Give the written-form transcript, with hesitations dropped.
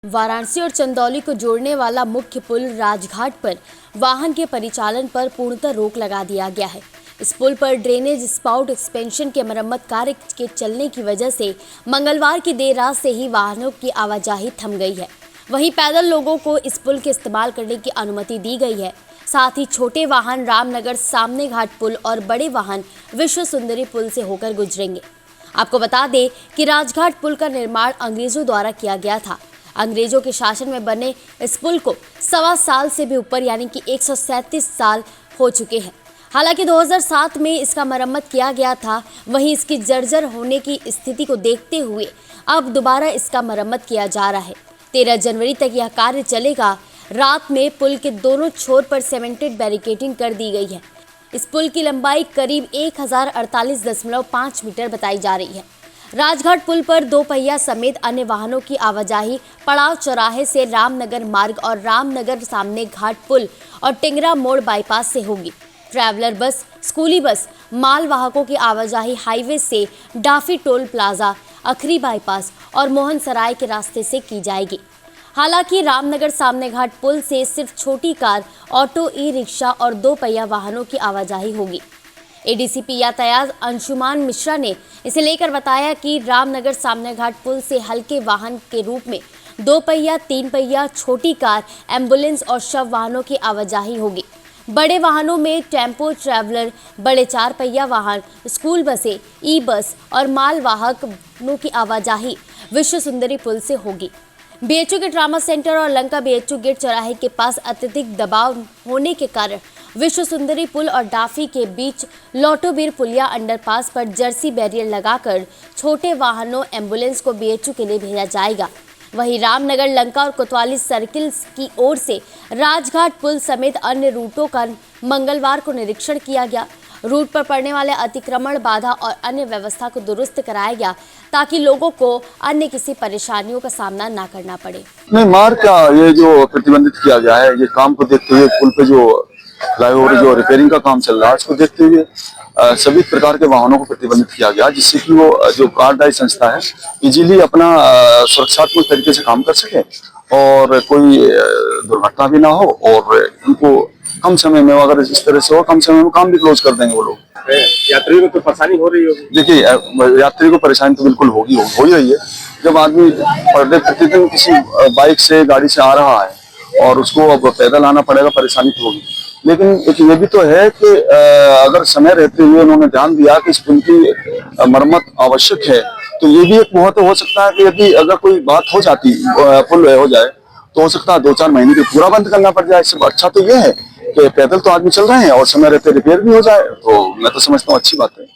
वाराणसी और चंदौली को जोड़ने वाला मुख्य पुल राजघाट पर वाहन के परिचालन पर पूर्णतः रोक लगा दिया गया है। इस पुल पर ड्रेनेज स्पाउट एक्सपेंशन के मरम्मत कार्य के चलने की वजह से मंगलवार की देर रात से ही वाहनों की आवाजाही थम गई है। वहीं पैदल लोगों को इस पुल के इस्तेमाल करने की अनुमति दी गई है। साथ ही छोटे वाहन रामनगर सामने घाट पुल और बड़े वाहन विश्व सुंदरी पुल से होकर गुजरेंगे। आपको बता दें कि राजघाट पुल का निर्माण अंग्रेजों द्वारा किया गया था। अंग्रेजों के शासन में बने इस पुल को 1.25 साल से भी ऊपर यानी कि 137 साल हो चुके हैं। हालांकि 2007 में इसका मरम्मत किया गया था, वहीं इसकी जर्जर होने की स्थिति को देखते हुए अब दोबारा इसका मरम्मत किया जा रहा है। 13 जनवरी तक यह कार्य चलेगा। रात में पुल के दोनों छोर पर सीमेंटेड बैरिकेडिंग कर दी गई है। इस पुल की लंबाई करीब 1048.5 मीटर बताई जा रही है। राजघाट पुल पर 2 पहिया समेत अन्य वाहनों की आवाजाही पड़ाव चौराहे से रामनगर मार्ग और रामनगर सामने घाट पुल और टिंगरा मोड़ बाईपास से होगी। ट्रैवलर बस, स्कूली बस, माल वाहकों की आवाजाही हाईवे से डाफी टोल प्लाजा, अखरी बाईपास और मोहन सराय के रास्ते से की जाएगी। हालांकि रामनगर सामने घाट पुल से सिर्फ छोटी कार, ऑटो, ई रिक्शा और 2 पहिया वाहनों की आवाजाही होगी। एडीसीपी यातायात अंशुमान मिश्रा ने इसे लेकर बताया कि रामनगर सामने घाट पुल से हल्के वाहन के रूप में 2 पहिया, 3 पहिया, छोटी कार, एम्बुलेंस और शव वाहनों की आवाजाही होगी। बड़े वाहनों में टेम्पो, ट्रैवलर, बड़े 4 पहिया वाहन, स्कूल बसें, ई बस और माल वाहकों की आवाजाही विश्व सुंदरी पुल से होगी। बीएचयू के ट्रामा सेंटर और लंका बीएचयू गेट चौराहे के पास अत्यधिक दबाव होने के कारण विश्व सुंदरी पुल और डाफी के बीच लौटोबीर पुलिया अंडरपास पर जर्सी बैरियर लगाकर छोटे वाहनों, एम्बुलेंस को बीएचयू के लिए भेजा जाएगा। वहीं रामनगर, लंका और कोतवाली सर्किल की ओर से राजघाट पुल समेत अन्य रूटों का मंगलवार को निरीक्षण किया गया। रूट पर पड़ने वाले अतिक्रमण, बाधा और अन्य व्यवस्था को दुरुस्त कराया गया ताकि लोगों को अन्य किसी परेशानियों का सामना ना करना पड़े। नहीं, मार्ग का ये जो प्रतिबंधित किया गया है, ये काम को देखते हुए पुल पे जो फ्लाईओवर जो रिपेयरिंग का काम चल रहा है, उसको देखते हुए सभी प्रकार के वाहनों को प्रतिबंधित किया गया, जिससे कि वो जो कार्यदायी संस्था है इजीली अपना सुरक्षात्मक तरीके से काम कर सके और कोई दुर्घटना भी ना हो और उनको कम समय में, अगर इस तरह से हो, कम समय में काम भी क्लोज कर देंगे वो लोग। यात्रियों को तो परेशानी हो रही होगी। देखिए, यात्री को परेशानी तो बिल्कुल हो ही रही है। जब आदमी प्रतिदिन किसी बाइक से, गाड़ी से आ रहा है और उसको अब पैदल आना पड़ेगा, परेशानी तो होगी। लेकिन एक ये भी तो है कि अगर समय रहते हुए उन्होंने ध्यान दिया कि इस पुल की मरम्मत आवश्यक है, तो ये भी एक महत्व हो सकता है कि यदि अगर कोई बात हो जाती, पुल हो जाए, तो हो सकता है 2-4 महीने के पूरा बंद करना पड़ जाए। इससे अच्छा तो ये है कि पैदल तो आदमी चल रहे हैं और समय रहते रिपेयर भी हो जाए, तो मैं तो समझता हूँ अच्छी बात है।